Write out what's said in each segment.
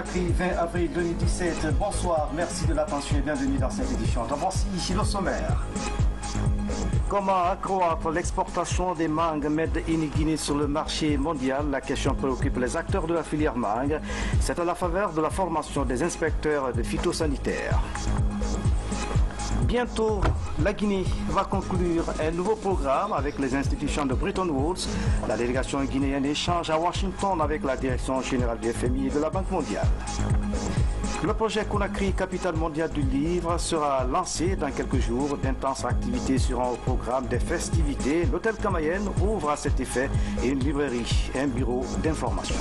Conakry, 20 avril 2017. Bonsoir, merci de l'attention et bienvenue dans cette édition. Voici ici le sommaire. Comment accroître l'exportation des mangues made in Guinée sur le marché mondial? La question préoccupe les acteurs de la filière mangue. C'est à la faveur de la formation des inspecteurs de phytosanitaires. Bientôt, la Guinée va conclure un nouveau programme avec les institutions de Bretton Woods. La délégation guinéenne échange à Washington avec la direction générale du FMI et de la Banque mondiale. Le projet Conakry, capitale mondiale du livre, sera lancé dans quelques jours. D'intenses activités seront au programme des festivités. L'hôtel Camayen ouvre à cet effet et une librairie et un bureau d'information.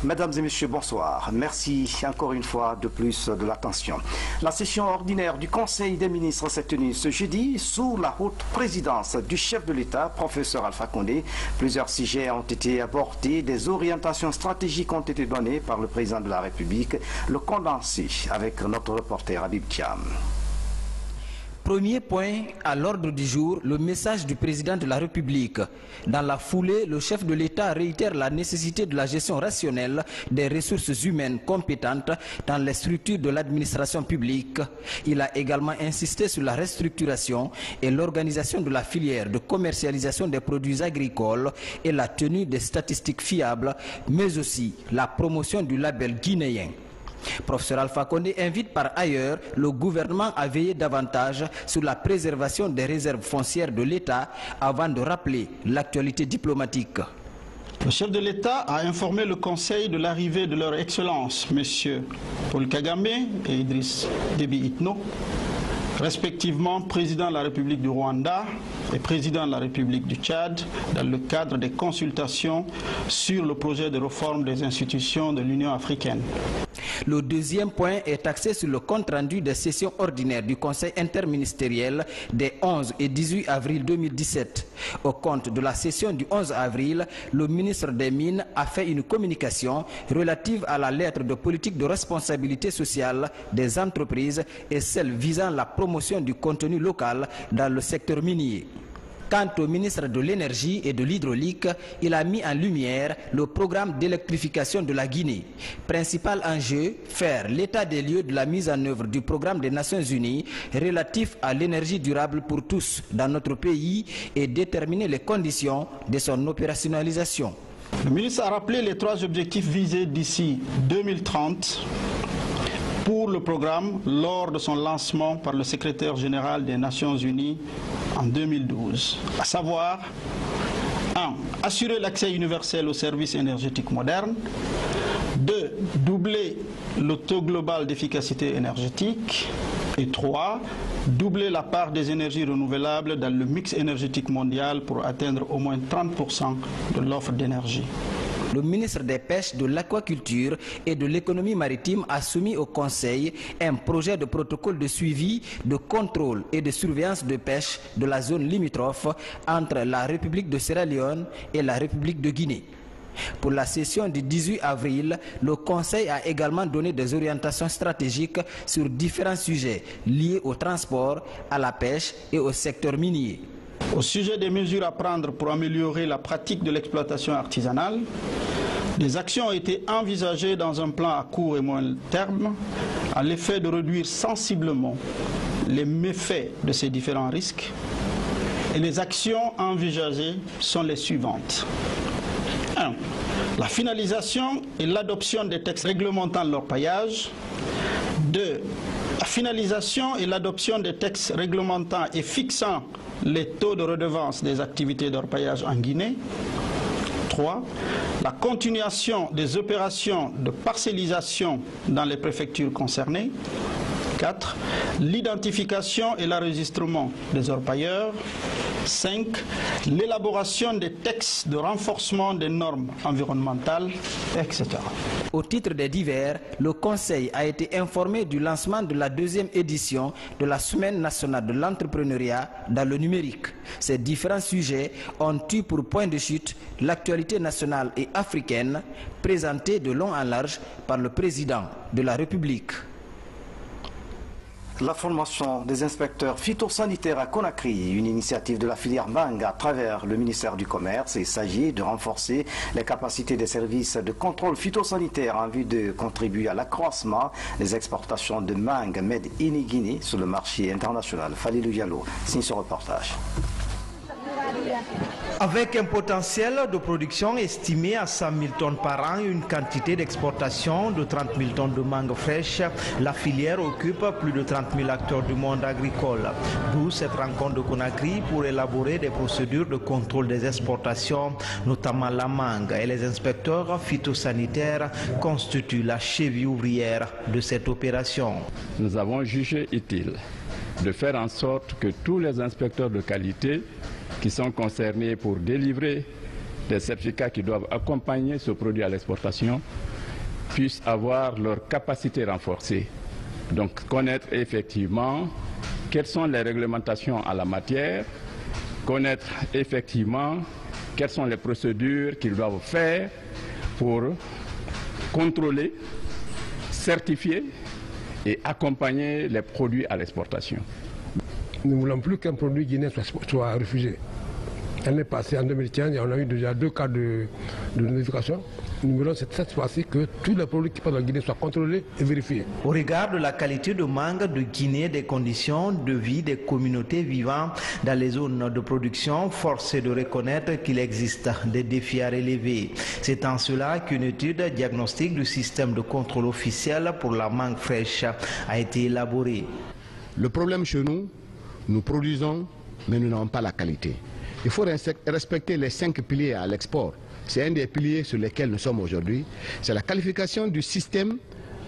Mesdames et messieurs, bonsoir. Merci encore une fois de plus de l'attention. La session ordinaire du Conseil des ministres s'est tenue ce jeudi sous la haute présidence du chef de l'État, professeur Alpha Condé. Plusieurs sujets ont été abordés, des orientations stratégiques ont été données par le président de la République. Le condensé avec notre reporter Habib Thiam. Premier point à l'ordre du jour, le message du président de la République. Dans la foulée, le chef de l'État réitère la nécessité de la gestion rationnelle des ressources humaines compétentes dans les structures de l'administration publique. Il a également insisté sur la restructuration et l'organisation de la filière de commercialisation des produits agricoles et la tenue des statistiques fiables, mais aussi la promotion du label guinéen. Professeur Alpha Condé invite par ailleurs le gouvernement à veiller davantage sur la préservation des réserves foncières de l'État avant de rappeler l'actualité diplomatique. Le chef de l'État a informé le Conseil de l'arrivée de leur Excellence, M. Paul Kagame et Idriss Déby Itno, respectivement président de la République du Rwanda et président de la République du Tchad, dans le cadre des consultations sur le projet de réforme des institutions de l'Union africaine. Le deuxième point est axé sur le compte-rendu des sessions ordinaires du Conseil interministériel des 11 et 18 avril 2017. Au compte de la session du 11 avril, le ministre des Mines a fait une communication relative à la lettre de politique de responsabilité sociale des entreprises et celle visant la promotion du contenu local dans le secteur minier. Quant au ministre de l'Énergie et de l'Hydraulique, il a mis en lumière le programme d'électrification de la Guinée. Principal enjeu, faire l'état des lieux de la mise en œuvre du programme des Nations Unies relatif à l'énergie durable pour tous dans notre pays et déterminer les conditions de son opérationnalisation. Le ministre a rappelé les 3 objectifs visés d'ici 2030 pour le programme lors de son lancement par le secrétaire général des Nations Unies en 2012, à savoir 1. Assurer l'accès universel aux services énergétiques modernes, 2. Doubler le taux global d'efficacité énergétique et 3. Doubler la part des énergies renouvelables dans le mix énergétique mondial pour atteindre au moins 30% de l'offre d'énergie. Le ministre des Pêches, de l'Aquaculture et de l'Économie maritime a soumis au Conseil un projet de protocole de suivi, de contrôle et de surveillance de pêche de la zone limitrophe entre la République de Sierra Leone et la République de Guinée. Pour la session du 18 avril, le Conseil a également donné des orientations stratégiques sur différents sujets liés au transport, à la pêche et au secteur minier. Au sujet des mesures à prendre pour améliorer la pratique de l'exploitation artisanale, des actions ont été envisagées dans un plan à court et moyen terme à l'effet de réduire sensiblement les méfaits de ces différents risques. Et les actions envisagées sont les suivantes. 1. La finalisation et l'adoption des textes réglementant l'orpaillage. 2. La finalisation et l'adoption des textes réglementant et fixant les taux de redevance des activités d'orpaillage en Guinée. 3. La continuation des opérations de parcellisation dans les préfectures concernées. 4. L'identification et l'enregistrement des orpailleurs. 5. L'élaboration des textes de renforcement des normes environnementales, etc. Au titre des divers, le Conseil a été informé du lancement de la 2e édition de la Semaine nationale de l'entrepreneuriat dans le numérique. Ces différents sujets ont eu pour point de chute l'actualité nationale et africaine, présentée de long en large par le président de la République. La formation des inspecteurs phytosanitaires à Conakry, une initiative de la filière mangue à travers le ministère du Commerce. Il s'agit de renforcer les capacités des services de contrôle phytosanitaire en vue de contribuer à l'accroissement des exportations de mangue made in Guinée sur le marché international. Falilou Diallo signe ce reportage. Avec un potentiel de production estimé à 100 000 tonnes par an et une quantité d'exportation de 30 000 tonnes de mangue fraîche, la filière occupe plus de 30 000 acteurs du monde agricole. D'où cette rencontre de Conakry pour élaborer des procédures de contrôle des exportations, notamment la mangue. Et les inspecteurs phytosanitaires constituent la cheville ouvrière de cette opération. Nous avons jugé utile de faire en sorte que tous les inspecteurs de qualité qui sont concernés pour délivrer des certificats qui doivent accompagner ce produit à l'exportation puissent avoir leur capacité renforcée. Donc connaître effectivement quelles sont les réglementations à la matière, connaître effectivement quelles sont les procédures qu'ils doivent faire pour contrôler, certifier et accompagner les produits à l'exportation. Nous ne voulons plus qu'un produit guinéen soit refusé. L'année passée, en 2015, on a eu déjà 2 cas de notification. Nous voulons cette fois-ci que tous les produits qui passent en Guinée soient contrôlés et vérifiés. Au regard de la qualité de mangue de Guinée, des conditions de vie des communautés vivant dans les zones de production, force est de reconnaître qu'il existe des défis à relever. C'est en cela qu'une étude diagnostique du système de contrôle officiel pour la mangue fraîche a été élaborée. Le problème chez nous, nous produisons, mais nous n'avons pas la qualité. Il faut respecter les 5 piliers à l'export. C'est un des piliers sur lesquels nous sommes aujourd'hui. C'est la qualification du système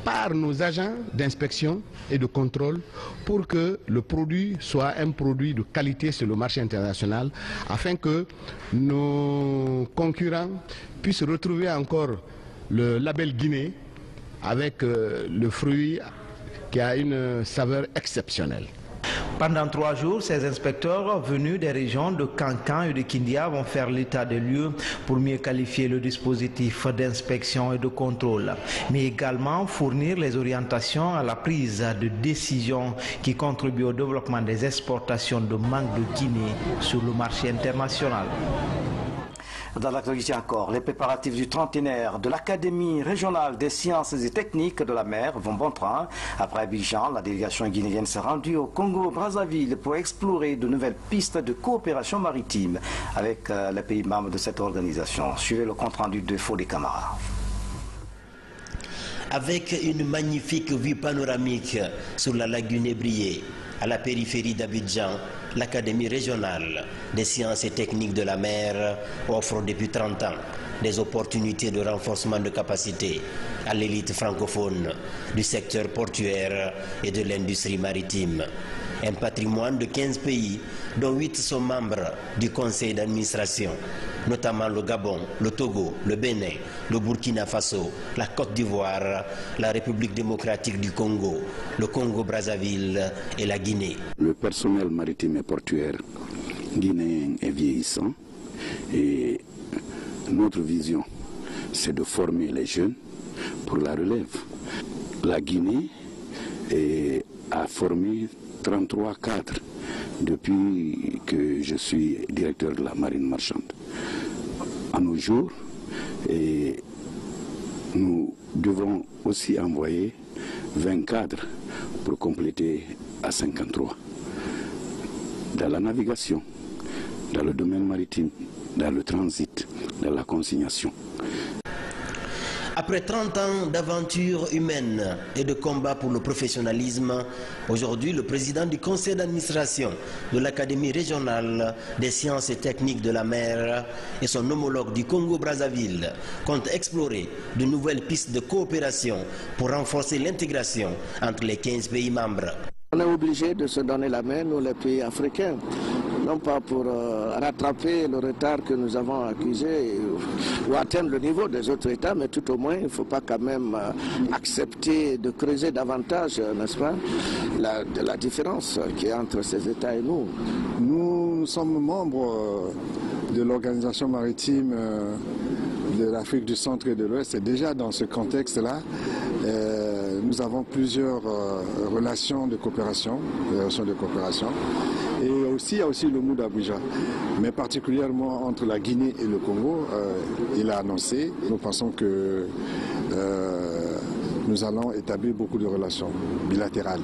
par nos agents d'inspection et de contrôle pour que le produit soit un produit de qualité sur le marché international afin que nos concurrents puissent retrouver encore le label Guinée avec le fruit qui a une saveur exceptionnelle. Pendant 3 jours, ces inspecteurs venus des régions de Kankan et de Kindia vont faire l'état des lieux pour mieux qualifier le dispositif d'inspection et de contrôle, mais également fournir les orientations à la prise de décisions qui contribuent au développement des exportations de mangue de Guinée sur le marché international. Dans l'actualité encore, les préparatifs du trentenaire de l'Académie régionale des sciences et techniques de la mer vont bon train. Après Abidjan, la délégation guinéenne s'est rendue au Congo-Brazzaville pour explorer de nouvelles pistes de coopération maritime avec les pays membres de cette organisation. Suivez le compte-rendu de Fodé Camara. Avec une magnifique vue panoramique sur la lagune ébriée, à la périphérie d'Abidjan, l'Académie régionale des sciences et techniques de la mer offre depuis 30 ans des opportunités de renforcement de capacité à l'élite francophone du secteur portuaire et de l'industrie maritime. Un patrimoine de 15 pays, dont 8 sont membres du conseil d'administration, notamment le Gabon, le Togo, le Bénin, le Burkina Faso, la Côte d'Ivoire, la République démocratique du Congo, le Congo-Brazzaville et la Guinée. Le personnel maritime et portuaire guinéen est vieillissant et notre vision, c'est de former les jeunes pour la relève. La Guinée a formé 33 cadres depuis que je suis directeur de la marine marchande. À nos jours, nous devons aussi envoyer 20 cadres pour compléter à 53. Dans la navigation, dans le domaine maritime, dans le transit, dans la consignation. Après 30 ans d'aventure humaine et de combat pour le professionnalisme, aujourd'hui le président du conseil d'administration de l'Académie régionale des sciences et techniques de la mer et son homologue du Congo-Brazzaville comptent explorer de nouvelles pistes de coopération pour renforcer l'intégration entre les 15 pays membres. On est obligé de se donner la main, nous les pays africains, non pas pour rattraper le retard que nous avons accusé ou atteindre le niveau des autres États, mais tout au moins, il ne faut pas quand même accepter de creuser davantage, n'est-ce pas, la différence qui est entre ces États et nous. Nous sommes membres de l'Organisation maritime de l'Afrique du Centre et de l'Ouest, et déjà dans ce contexte-là, nous avons plusieurs relations de coopération, et aussi, il y a aussi le MOU d'Abuja, mais particulièrement entre la Guinée et le Congo, il a annoncé, nous pensons que nous allons établir beaucoup de relations bilatérales.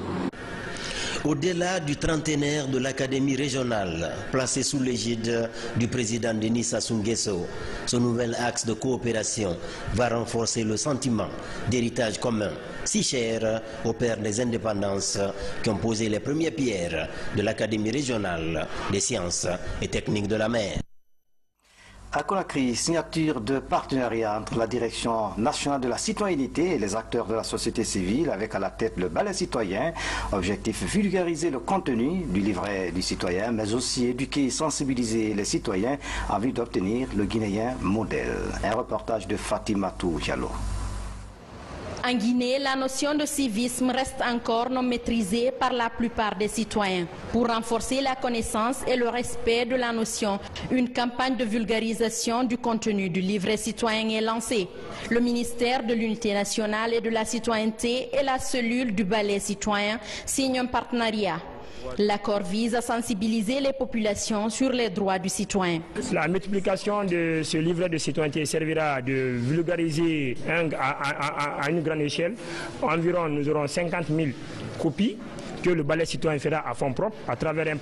Au-delà du trentenaire de l'Académie régionale, placé sous l'égide du président Denis Sassou Nguesso, ce nouvel axe de coopération va renforcer le sentiment d'héritage commun, si cher aux pères des indépendances qui ont posé les premières pierres de l'Académie régionale des sciences et techniques de la mer. À Conakry, signature de partenariat entre la Direction nationale de la citoyenneté et les acteurs de la société civile avec à la tête le balai citoyen. Objectif, vulgariser le contenu du livret du citoyen, mais aussi éduquer et sensibiliser les citoyens en vue d'obtenir le Guinéen modèle. Un reportage de Fatimatou Diallo. En Guinée, la notion de civisme reste encore non maîtrisée par la plupart des citoyens. Pour renforcer la connaissance et le respect de la notion, une campagne de vulgarisation du contenu du livret citoyen est lancée. Le ministère de l'Unité nationale et de la citoyenneté et la cellule du balai citoyen signent un partenariat. L'accord vise à sensibiliser les populations sur les droits du citoyen. La multiplication de ce livret de citoyenneté servira de vulgariser à une grande échelle. Environ, nous aurons 50 000 copies que le balai citoyen fera à fonds propres à travers un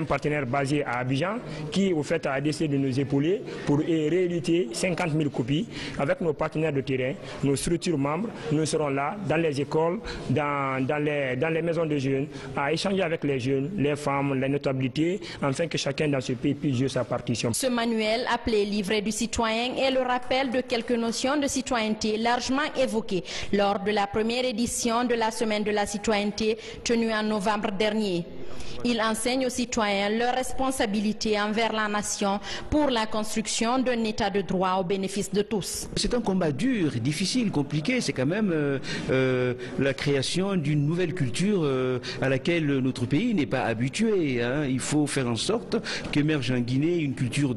partenaire basé à Abidjan qui au fait a décidé de nous épauler pour rééditer 50 000 copies avec nos partenaires de terrain, nos structures membres. Nous serons là dans les écoles, dans les maisons de jeunes, à échanger avec les jeunes, les femmes, les notabilités, afin que chacun dans ce pays puisse jouer sa partition. Ce manuel appelé livret du citoyen est le rappel de quelques notions de citoyenneté largement évoquées lors de la première édition de la Semaine de la citoyenneté tenue en novembre dernier. Il enseigne aux citoyens leurs responsabilités envers la nation pour la construction d'un état de droit au bénéfice de tous. C'est un combat dur, difficile, compliqué. C'est quand même la création d'une nouvelle culture à laquelle notre pays n'est pas habitué. Hein. Il faut faire en sorte qu'émerge en Guinée une culture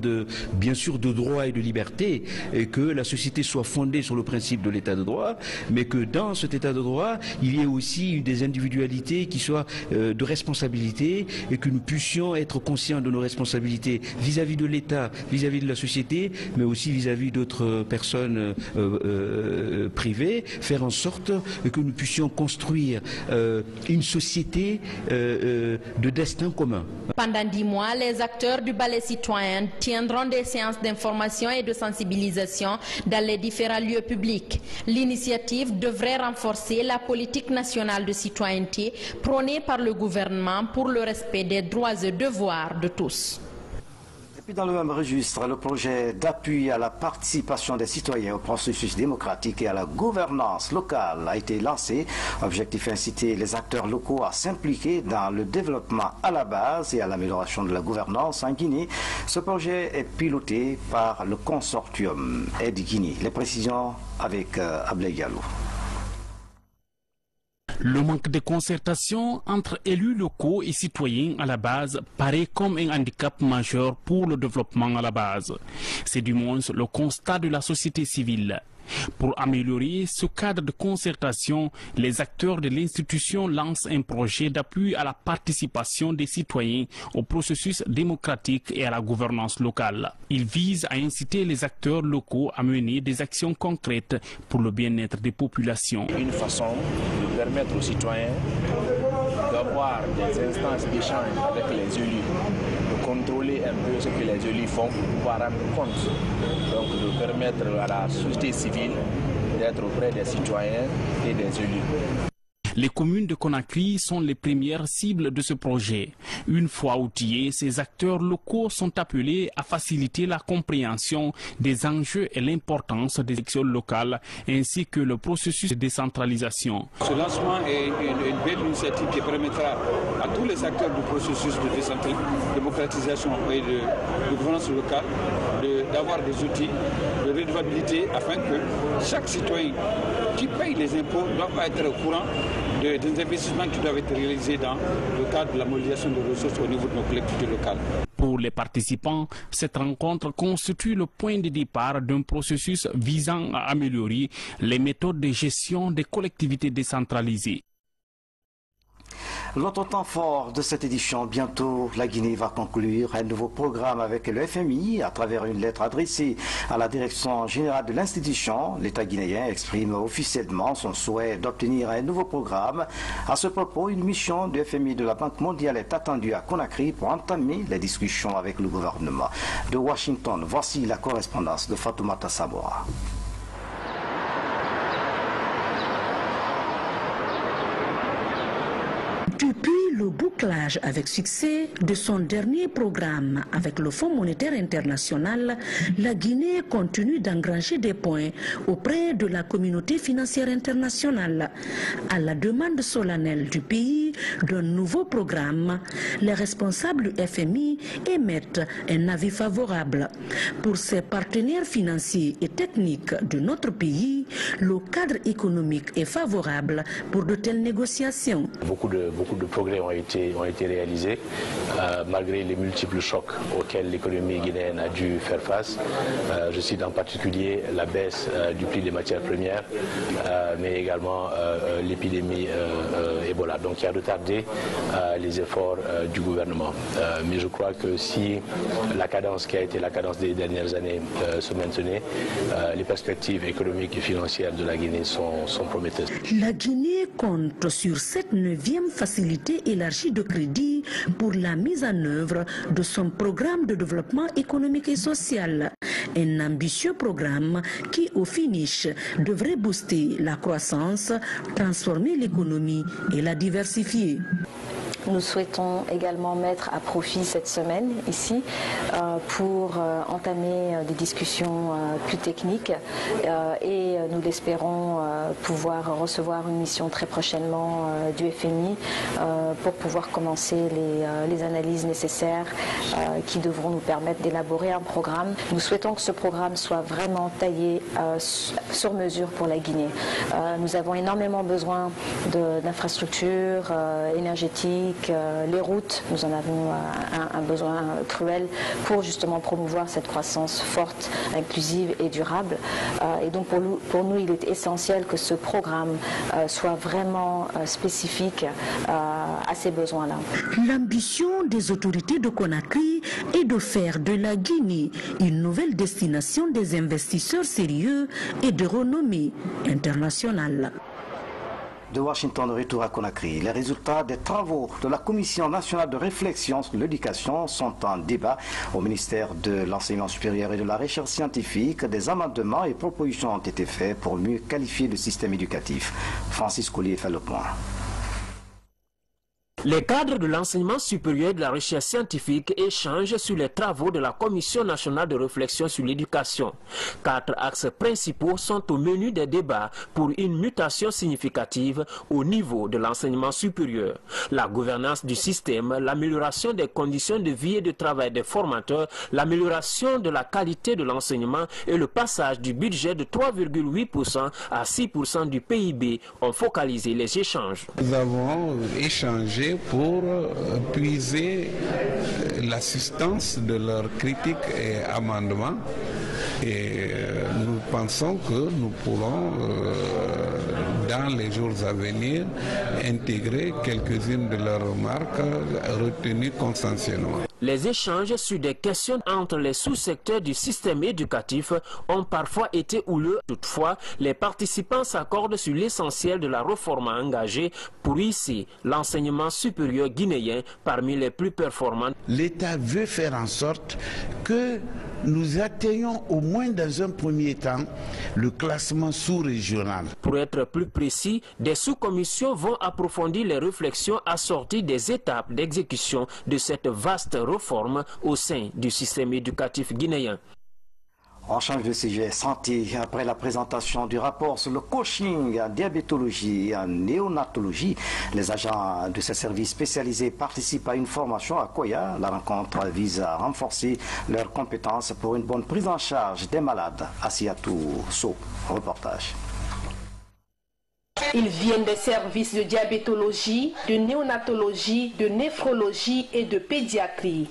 bien sûr de droit et de liberté, et que la société soit fondée sur le principe de l'état de droit, mais que dans cet état de droit, il y ait aussi des individualités qui soient de responsabilité, et que nous puissions être conscients de nos responsabilités vis-à-vis de l'État, vis-à-vis de la société, mais aussi vis-à-vis d'autres personnes privées, faire en sorte que nous puissions construire une société de destin commun. Pendant 10 mois, les acteurs du balai citoyen tiendront des séances d'information et de sensibilisation dans les différents lieux publics. L'initiative devrait renforcer la politique nationale de citoyenneté prônée par le gouvernement pour le respect des droits et devoirs de tous. Et puis dans le même registre, le projet d'appui à la participation des citoyens au processus démocratique et à la gouvernance locale a été lancé. Objectif, inciter les acteurs locaux à s'impliquer dans le développement à la base et à l'amélioration de la gouvernance en Guinée. Ce projet est piloté par le consortium Aide Guinée. Les précisions avec Ablaye Diallo. Le manque de concertation entre élus locaux et citoyens à la base paraît comme un handicap majeur pour le développement à la base. C'est du moins le constat de la société civile. Pour améliorer ce cadre de concertation, les acteurs de l'institution lancent un projet d'appui à la participation des citoyens au processus démocratique et à la gouvernance locale. Il vise à inciter les acteurs locaux à mener des actions concrètes pour le bien-être des populations. Une façon de permettre aux citoyens d'avoir des instances d'échange avec les élus, de contrôler un peu ce que les élus font pour pouvoir rendre compte, donc de permettre à la société civile d'être auprès des citoyens et des élus. Les communes de Conakry sont les premières cibles de ce projet. Une fois outillés, ces acteurs locaux sont appelés à faciliter la compréhension des enjeux et l'importance des élections locales, ainsi que le processus de décentralisation. Ce lancement est une belle initiative qui permettra à tous les acteurs du processus de démocratisation et de gouvernance locale d'avoir des outils de redevabilité afin que chaque citoyen qui payent les impôts doivent être au courant des investissements qui doivent être réalisés dans le cadre de la mobilisation de ressources au niveau de nos collectivités locales. Pour les participants, cette rencontre constitue le point de départ d'un processus visant à améliorer les méthodes de gestion des collectivités décentralisées. L'autre temps fort de cette édition, bientôt la Guinée va conclure un nouveau programme avec le FMI à travers une lettre adressée à la direction générale de l'institution. L'État guinéen exprime officiellement son souhait d'obtenir un nouveau programme. À ce propos, une mission du FMI de la Banque mondiale est attendue à Conakry pour entamer les discussions avec le gouvernement. De Washington, voici la correspondance de Fatoumata Sabora. Depuis le bouclage avec succès de son dernier programme avec le Fonds monétaire international, la Guinée continue d'engranger des points auprès de la communauté financière internationale. À la demande solennelle du pays d'un nouveau programme, les responsables du FMI émettent un avis favorable. Pour ses partenaires financiers et techniques de notre pays, le cadre économique est favorable pour de telles négociations. Beaucoup de progrès ont été réalisés malgré les multiples chocs auxquels l'économie guinéenne a dû faire face. Je cite en particulier la baisse du prix des matières premières, mais également l'épidémie Ebola, donc qui a retardé les efforts du gouvernement. Mais je crois que si la cadence qui a été la cadence des dernières années se maintenait, les perspectives économiques et financières de la Guinée sont prometteuses. La Guinée compte sur cette 9e facilité élargie de crédit pour la mise en œuvre de son programme de développement économique et social. Un ambitieux programme qui, au finish, devrait booster la croissance, transformer l'économie et la diversifier. Nous souhaitons également mettre à profit cette semaine ici pour entamer des discussions plus techniques et nous l'espérons pouvoir recevoir une mission très prochainement du FMI pour pouvoir commencer les analyses nécessaires qui devront nous permettre d'élaborer un programme. Nous souhaitons que ce programme soit vraiment taillé sur mesure pour la Guinée. Nous avons énormément besoin d'infrastructures énergétiques, les routes, nous en avons un besoin cruel pour justement promouvoir cette croissance forte, inclusive et durable. Et donc pour nous, il est essentiel que ce programme soit vraiment spécifique à ces besoins-là. L'ambition des autorités de Conakry est de faire de la Guinée une nouvelle destination des investisseurs sérieux et de renommée internationale. De Washington, retour à Conakry. Les résultats des travaux de la Commission nationale de réflexion sur l'éducation sont en débat au ministère de l'Enseignement supérieur et de la Recherche scientifique. Des amendements et propositions ont été faits pour mieux qualifier le système éducatif. Francis Collier fait le point. Les cadres de l'enseignement supérieur et de la recherche scientifique échangent sur les travaux de la Commission nationale de réflexion sur l'éducation. 4 axes principaux sont au menu des débats pour une mutation significative au niveau de l'enseignement supérieur. La gouvernance du système, l'amélioration des conditions de vie et de travail des formateurs, l'amélioration de la qualité de l'enseignement et le passage du budget de 3,8% à 6% du PIB ont focalisé les échanges. Nous avons échangé pour puiser la substance de leurs critiques et amendements et nous pensons que nous pourrons dans les jours à venir intégrer quelques-unes de leurs remarques retenues consensuellement. Les échanges sur des questions entre les sous-secteurs du système éducatif ont parfois été houleux. Toutefois, les participants s'accordent sur l'essentiel de la réforme engagée pour hisser l'enseignement supérieur guinéen parmi les plus performants. L'État veut faire en sorte que nous atteignions au moins dans un premier temps le classement sous-régional. Pour être plus précis, des sous-commissions vont approfondir les réflexions assorties des étapes d'exécution de cette vaste réforme au sein du système éducatif guinéen. On change de sujet santé. Après la présentation du rapport sur le coaching en diabétologie et en néonatologie, les agents de ces services spécialisés participent à une formation à Koya. La rencontre vise à renforcer leurs compétences pour une bonne prise en charge des malades. Asiatou So, reportage. Ils viennent des services de diabétologie, de néonatologie, de néphrologie et de pédiatrie.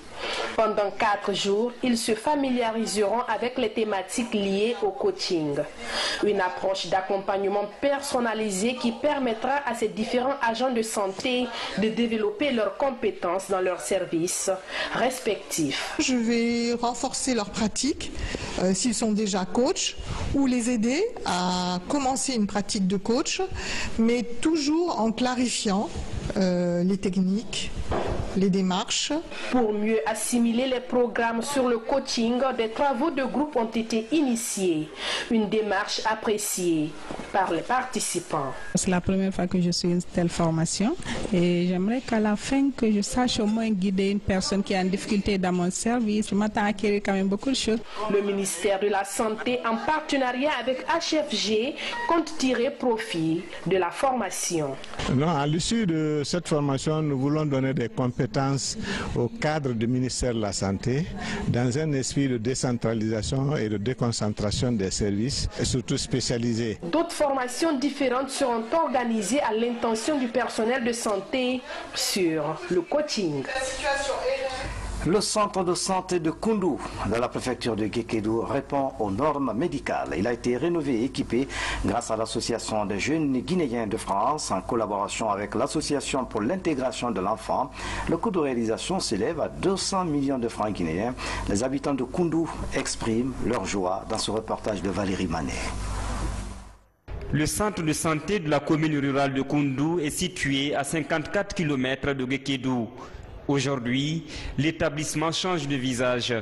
Pendant 4 jours, ils se familiariseront avec les thématiques liées au coaching. Une approche d'accompagnement personnalisée qui permettra à ces différents agents de santé de développer leurs compétences dans leurs services respectifs. Je vais renforcer leur pratique s'ils sont déjà coachs ou les aider à commencer une pratique de coach, mais toujours en clarifiant les techniques, les démarches. Pour mieux assimiler les programmes sur le coaching, des travaux de groupe ont été initiés. Une démarche appréciée par les participants. C'est la première fois que je suis une telle formation et j'aimerais qu'à la fin que je sache au moins guider une personne qui a une difficulté dans mon service. Je m'attends à acquérir quand même beaucoup de choses. Le ministère de la Santé, en partenariat avec HFG, compte tirer profit de la formation. Non, à l'issue de cette formation, nous voulons donner des compétences au cadre du ministère de la Santé dans un esprit de décentralisation et de déconcentration des services, et surtout spécialisés. D'autres formations différentes seront organisées à l'intention du personnel de santé sur le coaching. Le centre de santé de Koundou, de la préfecture de Guékédou, répond aux normes médicales. Il a été rénové et équipé grâce à l'association des jeunes guinéens de France en collaboration avec l'association pour l'intégration de l'enfant. Le coût de réalisation s'élève à 200 millions de francs guinéens. Les habitants de Koundou expriment leur joie dans ce reportage de Valérie Manet. Le centre de santé de la commune rurale de Koundou est situé à 54 km de Guékédou. Aujourd'hui, l'établissement change de visage.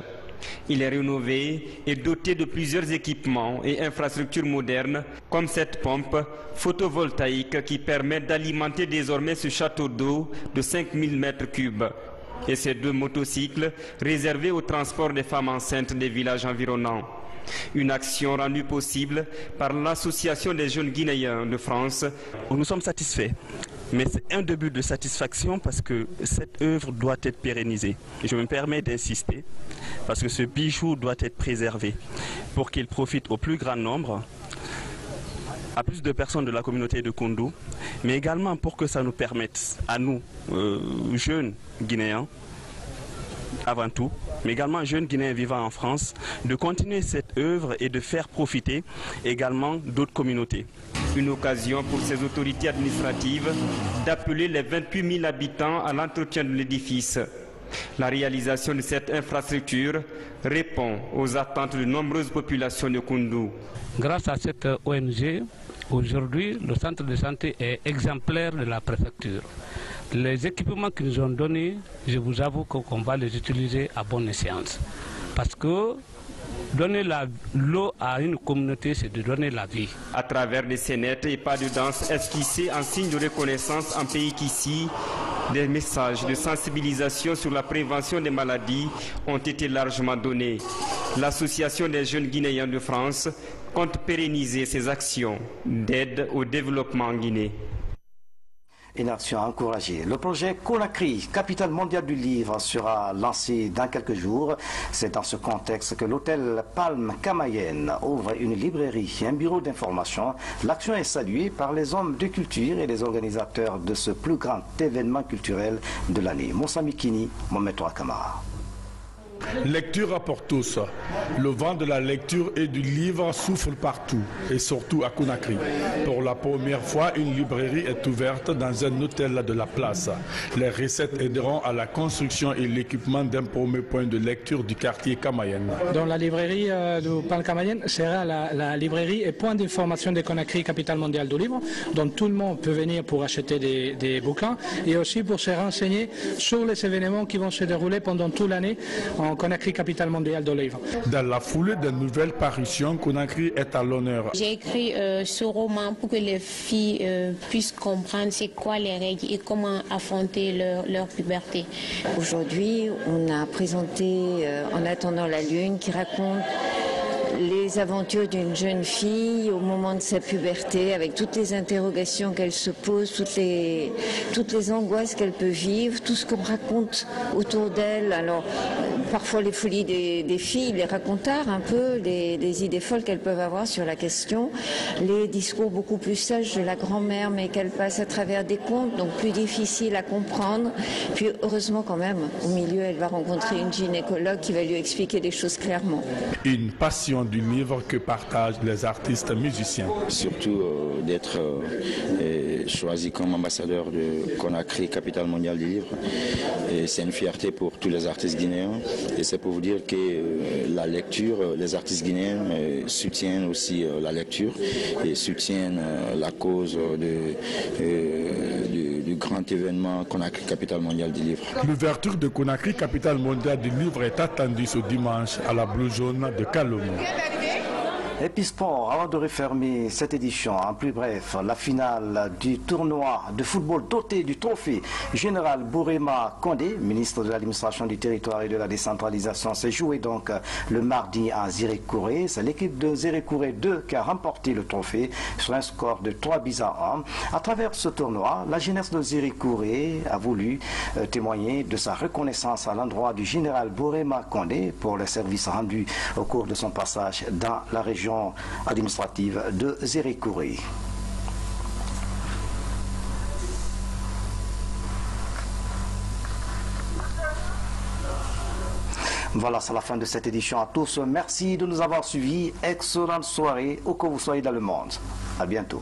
Il est rénové et doté de plusieurs équipements et infrastructures modernes, comme cette pompe photovoltaïque qui permet d'alimenter désormais ce château d'eau de 5000 m3 et ces 2 motocycles réservés au transport des femmes enceintes des villages environnants. Une action rendue possible par l'Association des jeunes guinéens de France. Nous sommes satisfaits, mais c'est un début de satisfaction parce que cette œuvre doit être pérennisée. Je me permets d'insister parce que ce bijou doit être préservé pour qu'il profite au plus grand nombre, à plus de personnes de la communauté de Koundou, mais également pour que ça nous permette, à nous, jeunes Guinéens, avant tout, mais également jeunes Guinéens vivant en France, de continuer cette œuvre et de faire profiter également d'autres communautés. Une occasion pour ces autorités administratives d'appeler les 28 000 habitants à l'entretien de l'édifice. La réalisation de cette infrastructure répond aux attentes de nombreuses populations de Koundou. Grâce à cette ONG, aujourd'hui, le centre de santé est exemplaire de la préfecture. Les équipements qu'ils nous ont donnés, je vous avoue qu'on va les utiliser à bon escient. Parce que donner l'eau à une communauté, c'est de donner la vie. À travers des scénettes et pas de danse esquissés en signe de reconnaissance en pays qu'ici, des messages de sensibilisation sur la prévention des maladies ont été largement donnés. L'Association des jeunes guinéens de France compte pérenniser ses actions d'aide au développement en Guinée. Une action encouragée. Le projet Conakry, capitale mondiale du livre, sera lancé dans quelques jours. C'est dans ce contexte que l'hôtel Palme Camayen ouvre une librairie et un bureau d'information. L'action est saluée par les hommes de culture et les organisateurs de ce plus grand événement culturel de l'année. Moussa Mikini, Mohamed Kamara. Lecture pour tous. Le vent de la lecture et du livre souffle partout, et surtout à Conakry. Pour la première fois, une librairie est ouverte dans un hôtel de la place. Les recettes aideront à la construction et l'équipement d'un premier point de lecture du quartier Camayen. Dans la librairie du Palme Camayen sera la librairie et point d'information de Conakry, capitale mondiale du livre, dont tout le monde peut venir pour acheter des bouquins et aussi pour se renseigner sur les événements qui vont se dérouler pendant toute l'année en Conakry, capitale mondiale de livre. Dans la foulée de nouvelles parutions, Conakry est à l'honneur. J'ai écrit ce roman pour que les filles puissent comprendre c'est quoi les règles et comment affronter leur puberté. Aujourd'hui, on a présenté En attendant la lune qui raconte les aventures d'une jeune fille au moment de sa puberté, avec toutes les interrogations qu'elle se pose, toutes les angoisses qu'elle peut vivre, tout ce qu'on raconte autour d'elle. Alors, parfois les folies des filles, les racontards un peu, les idées folles qu'elles peuvent avoir sur la question, les discours beaucoup plus sages de la grand-mère, mais qu'elle passe à travers des contes, donc plus difficiles à comprendre. Puis heureusement quand même, au milieu, elle va rencontrer une gynécologue qui va lui expliquer les choses clairement. Une passion du livre que partagent les artistes musiciens. Surtout d'être choisi comme ambassadeur de Conakry, capitale mondiale du livre. C'est une fierté pour tous les artistes guinéens. Et c'est pour vous dire que la lecture, les artistes guinéens soutiennent aussi la lecture et soutiennent la cause du grand événement Conakry, capitale mondiale du livre. L'ouverture de Conakry, capitale mondiale du livre, est attendue ce dimanche à la Blue Jaune de Kalomou. Et puis sport, avant de refermer cette édition, en plus bref, la finale du tournoi de football doté du trophée général Bourema Condé, ministre de l'administration du territoire et de la décentralisation, s'est joué donc le mardi à Zérékouré. C'est l'équipe de Zérékouré 2 qui a remporté le trophée sur un score de 3-1. À travers ce tournoi, la jeunesse de Zérékouré a voulu témoigner de sa reconnaissance à l'endroit du général Bourema Condé pour les services rendus au cours de son passage dans la région administrative de Zérékouré. Voilà, c'est la fin de cette édition à tous. Merci de nous avoir suivis. Excellente soirée où que vous soyez dans le monde. À bientôt.